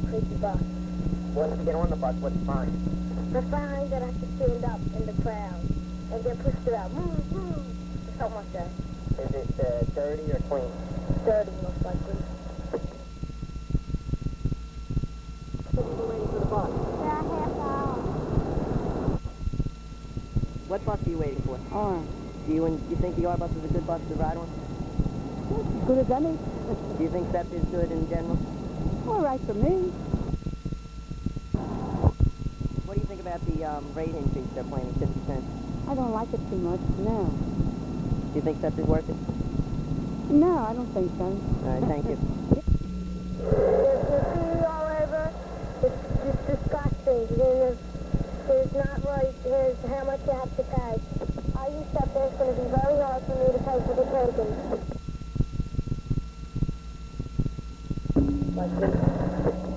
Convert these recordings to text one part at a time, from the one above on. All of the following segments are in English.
crazy bus. Once you get on the bus, what's fine? I find that I can stand up in the crowd and get pushed around. Or something like that. Is it dirty or clean? Dirty, most likely. What are you waiting for the bus? Yeah, half hour. What bus are you waiting for? Orange. Do you think the R bus is a good bus to ride on? As good as any. Do you think SEPTA is good in general? All right for me. What do you think about the rate increase they're planning, 50 cents? I don't like it too much, no. Do you think SEPTA is worth it? No, I don't think so. All right, thank you. There's graffiti all over. It's disgusting. It's not right. Here's how much you have to pay. I used up there. It's going to be very hard for me to pay for the tokens.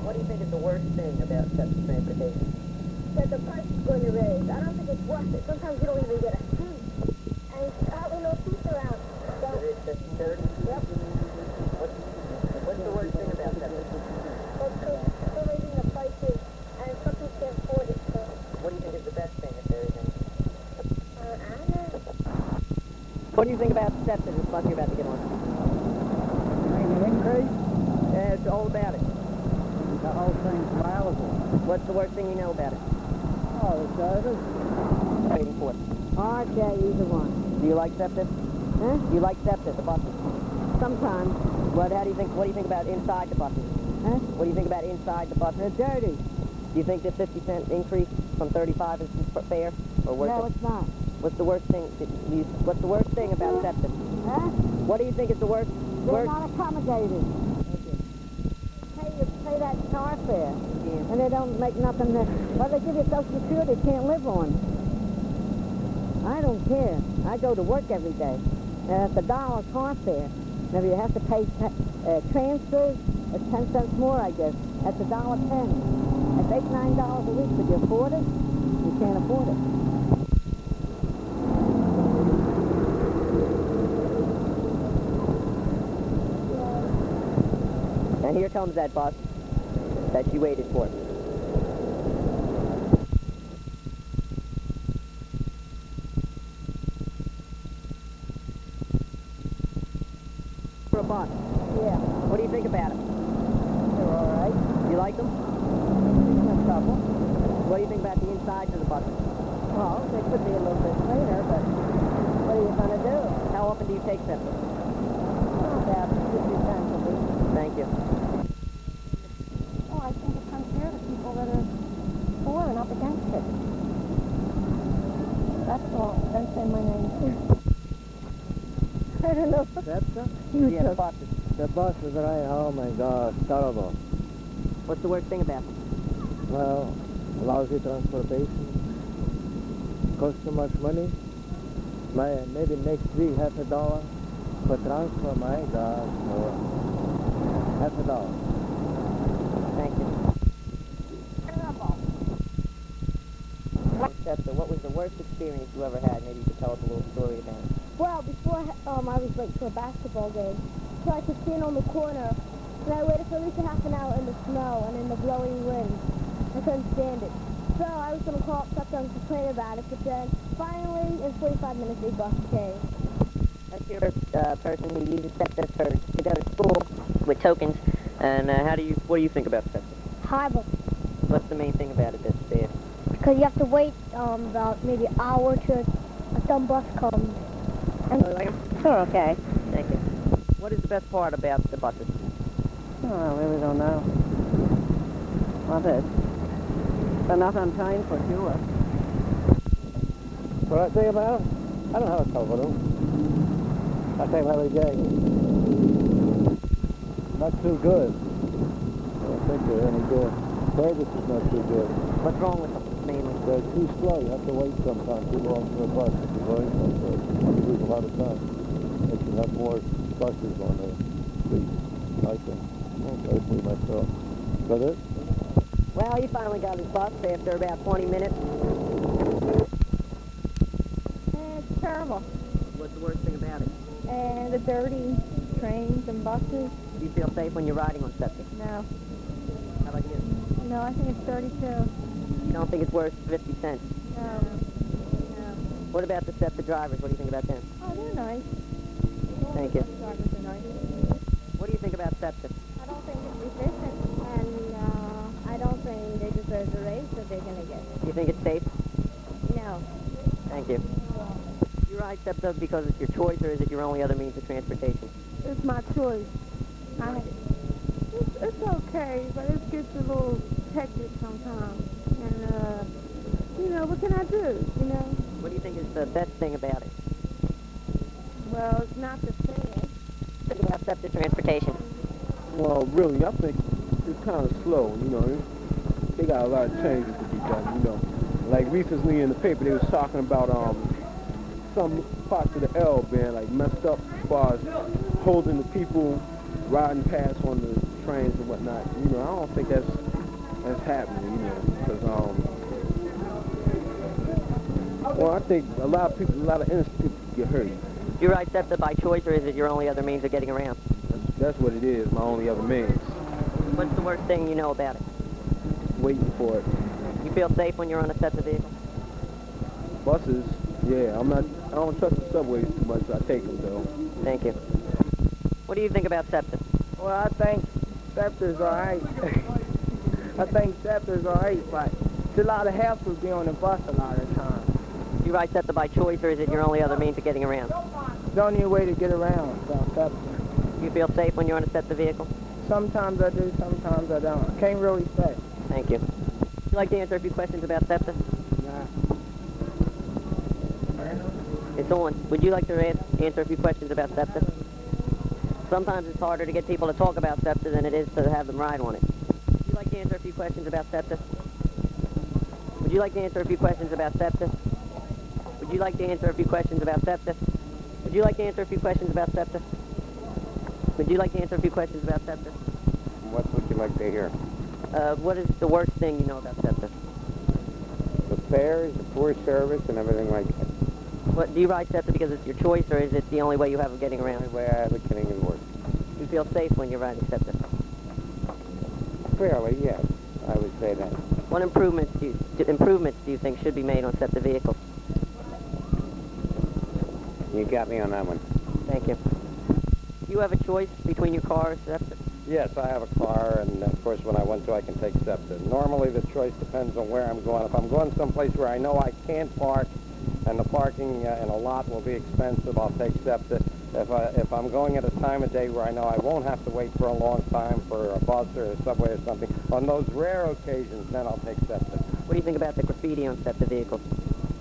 What do you think is the worst thing about SEPTA transportation? That the price is going to raise. I don't think it's worth it. Sometimes you don't even get a seat. And there's hardly no seats around. So, Is it dirty? yep. What's the worst thing about SEPTA? They're raising the prices, and some people can't afford it. So, What do you think is the best thing if there is any? I don't know. What do you think about SEPTA, this bus you're about to get on? An increase? Yeah, it's all about it. The whole thing's valuable. What's the worst thing you know about it? Oh, the service? Waiting for it. RJ, either one. Do you like SEPTA? Huh? Do you like SEPTA, the buses? Sometimes. What do you think about inside the buses? Huh? What do you think about inside the buses? They're dirty. Do you think the 50-cent increase from 35 is fair or worth No, it? it's not. What's the worst thing? What's the worst thing about SEPTA? Huh? What do you think is the worst? They're not accommodated. You pay that car fare, and they don't make nothing there. Well, they give you Social Security, they can't live on. I don't care. I go to work every day. It's $1 car fare. Now, if you have to pay transfers, it's 10 cents more, I guess. That's $1.10. That's $8, $9 a week. Could you afford it? You can't afford it. And here comes that bus that you waited for. For a bus. Yeah. What do you think about them? They're all right. You like them? No trouble. What do you think about the insides of the buses? Well, they could be a little bit cleaner, but what are you going to do? How often do you take SEPTA? About 50 cents a week. Thank you. Oh, I think it's unfair to people that are for and up against it. That's all. Don't say my name. I don't know. SEPTA? Yeah, the buses. The buses, right? Oh my God, terrible. What's the worst thing about them? Well, lousy transportation. Costs too much money. Maybe next week $50 for transfer. My God, more. $50. Thank you. Terrible. SEPTA, what was the worst experience you ever had? Maybe you could tell us a little story about it. Well, before I was late for a basketball game, so I could stand on the corner, and I waited for at least a half an hour in the snow and in the blowing wind. I couldn't stand it. So I was going to call up SEPTA and complain about it, but then finally, in 45 minutes, a bus came. That's your person who uses SEPTA to go to school with tokens, and what do you think about SEPTA? Horrible. What's the main thing about it that's bad? Because you have to wait about maybe an hour till a dumb bus comes. And Sure, okay. Thank you. What is the best part about the buses? Oh, I really don't know. What is? But not on time for sure. What I think about them? I don't have a cover them. I take them every day. Not too good. I don't think they're any good. Service is not too good. What's wrong with them, mainly? They're too slow. You have to wait sometimes too long for a bus. It's very frustrating. You have to lose a lot of time. They should have more buses on the street. I think. Personally myself. Is that it? Well, he finally got his bus after about 20 minutes. It's terrible. What's the worst thing about it? And the dirty trains and buses. Do you feel safe when you're riding on SEPTA? No. How about you? No, I think it's 32. You don't think it's worth 50 cents? No. What about the SEPTA drivers? What do you think about them? Oh, they're nice. Thank you. Bus drivers are nice. What do you think about SEPTA? I don't think it's efficient. And I don't think they deserve the raise that they're going to get. Do you think it's safe? No. Thank you. You ride SEPTA because it's your choice, or is it your only other means of transportation? It's my choice. It's okay, but it gets a little hectic sometimes. And, you know, what can I do, you know? What do you think is the best thing about it? Well, it's not the fare. Think about SEPTA transportation. Well, really, I think it's kind of slow, you know. They got a lot of changes to be done, you know. Like recently in the paper, they was talking about some parts of the L being like messed up as far as holding the people riding past on the trains and whatnot. You know, I don't think that's happening, you know, because well, I think a lot of innocent people get hurt. Do you ride SEPTA by choice, or is it your only other means of getting around? That's what it is, my only other means. What's the worst thing you know about it? Waiting for it. You feel safe when you're on a SEPTA vehicle? Buses, yeah, I don't trust the subways too much, so I take them though. Thank you. What do you think about SEPTA? Well, I think SEPTA's all right. I think SEPTA's all right, but it's a lot of hassle to be on the bus a lot of the time. Do you ride SEPTA by choice, or is it your only other means of getting around? It's the only way to get around, so SEPTA. Do you feel safe when you're on a SEPTA vehicle? Sometimes I do, sometimes I don't. I can't really say. Thank you. Would you like to answer a few questions about SEPTA? Nah. It's on. Would you like to answer a few questions about SEPTA? Sometimes it's harder to get people to talk about SEPTA than it is to have them ride on it. Would you like to answer a few questions about SEPTA? Would you like to answer a few questions about SEPTA? Would you like to answer a few questions about SEPTA? Would you like to answer a few questions about SEPTA? Would you like to answer a few questions about SEPTA? What would you like to hear? What is the worst thing you know about SEPTA? The fares, the poor service, and everything like that. What, do you ride SEPTA because it's your choice, or is it the only way you have of getting The around? only way I have of getting in work. Do you feel safe when you're riding SEPTA? Fairly, yes, I would say that. What improvements do you think should be made on SEPTA vehicles? You got me on that one. Thank you. Do you have a choice between your car or SEPTA? Yes, I have a car, and of course when I want to I can take SEPTA. Normally the choice depends on where I'm going. If I'm going someplace where I know I can't park and the parking in a lot will be expensive, I'll take SEPTA. If I'm going at a time of day where I know I won't have to wait for a long time for a bus or a subway or something, on those rare occasions then I'll take SEPTA. What do you think about the graffiti on SEPTA vehicles?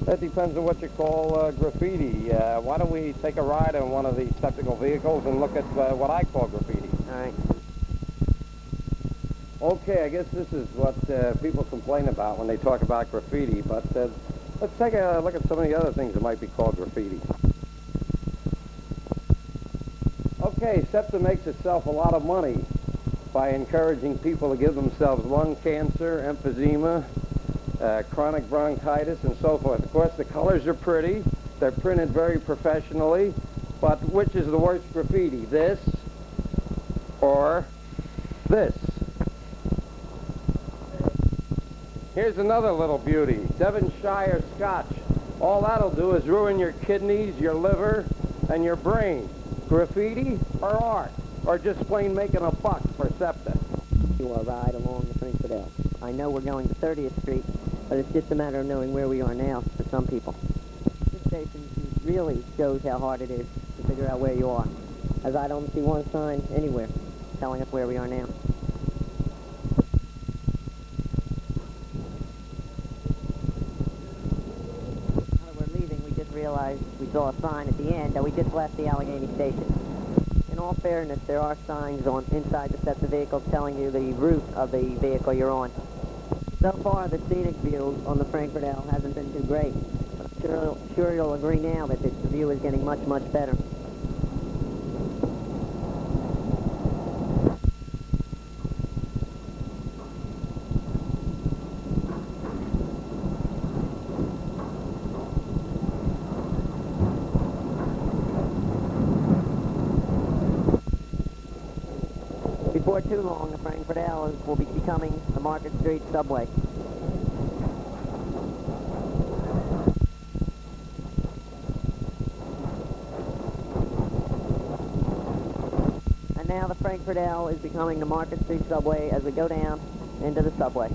That depends on what you call graffiti. Why don't we take a ride on one of these skeptical vehicles and look at what I call graffiti. All right. Okay, I guess this is what people complain about when they talk about graffiti, but let's take a look at some of the other things that might be called graffiti. Okay, SEPTA makes itself a lot of money by encouraging people to give themselves lung cancer, emphysema, chronic bronchitis, and so forth. Of course, the colors are pretty. They're printed very professionally, but which is the worst graffiti, this or this? Here's another little beauty, Devonshire Scotch. All that'll do is ruin your kidneys, your liver, and your brain. Graffiti or art, or just plain making a buck for SEPTA. You are ride along the Frankfurt L. I know we're going to 30th Street, but it's just a matter of knowing where we are now for some people. This station really shows how hard it is to figure out where you are, as I don't see one sign anywhere telling us where we are now. Now that we're leaving, we just realized we saw a sign at the end that we just left the Allegheny station. In all fairness, there are signs on inside the SEPTA vehicles telling you the route of the vehicle you're on. So far, the scenic view on the Frankfurt L hasn't been too great, but I'm sure you'll agree now that the view is getting much, much better. Before too long, the Frankfurt Frankfurt L will be becoming the Market Street subway. And now the Frankfurt L is becoming the Market Street subway as we go down into the subway.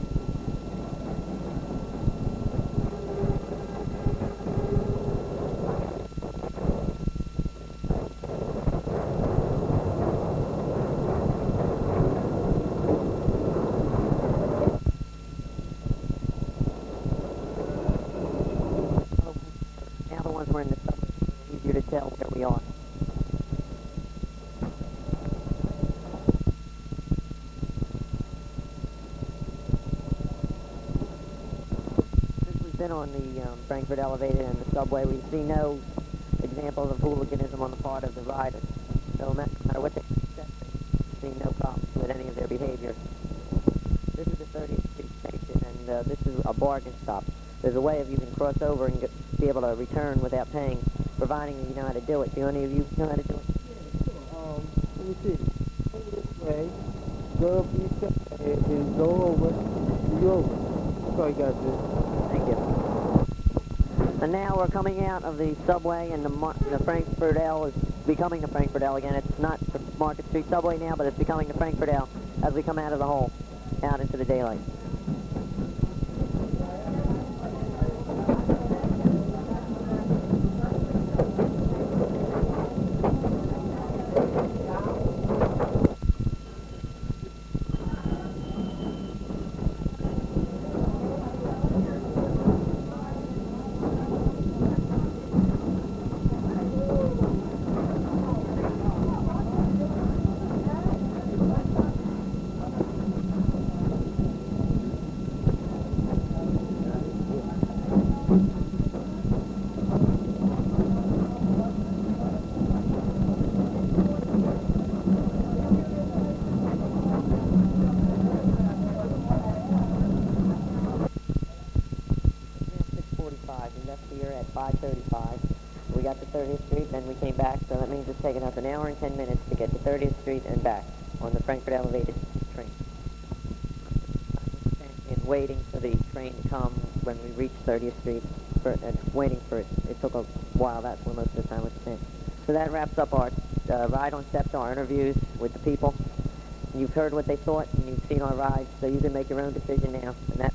Now the ones we're in the subway, it's easier to tell where we are. Since we've been on the Frankfurt elevated and the subway, we see no examples of hooliganism on the part of the riders. So no matter what they said, we see no problems with any of their behavior. This is the 30th Street station, and this is a bargain stop. There's a way of you can cross over and be able to return without paying, providing you know how to do it. Do any of you know how to do it? Yeah, sure. Let me see. Go this way, go up each side, and go over, you over. That's all you got to do. Thank you. And now we're coming out of the subway, and the Frankfurt L is becoming the Frankfurt L again. It's not the Market Street subway now, but it's becoming the Frankfurt L as we come out of the hole, out into the daylight. We left here at 5:35. We got to 30th Street, then we came back, so that means it's taken us an hour and 10 minutes to get to 30th Street and back on the Frankfurt elevated train. And waiting for the train to come when we reached 30th Street, waiting for it. It took a while. That's where most of the time was spent. So that wraps up our ride on SEPTA, our interviews with the people. You've heard what they thought, and you've seen our rides, so you can make your own decision now. And that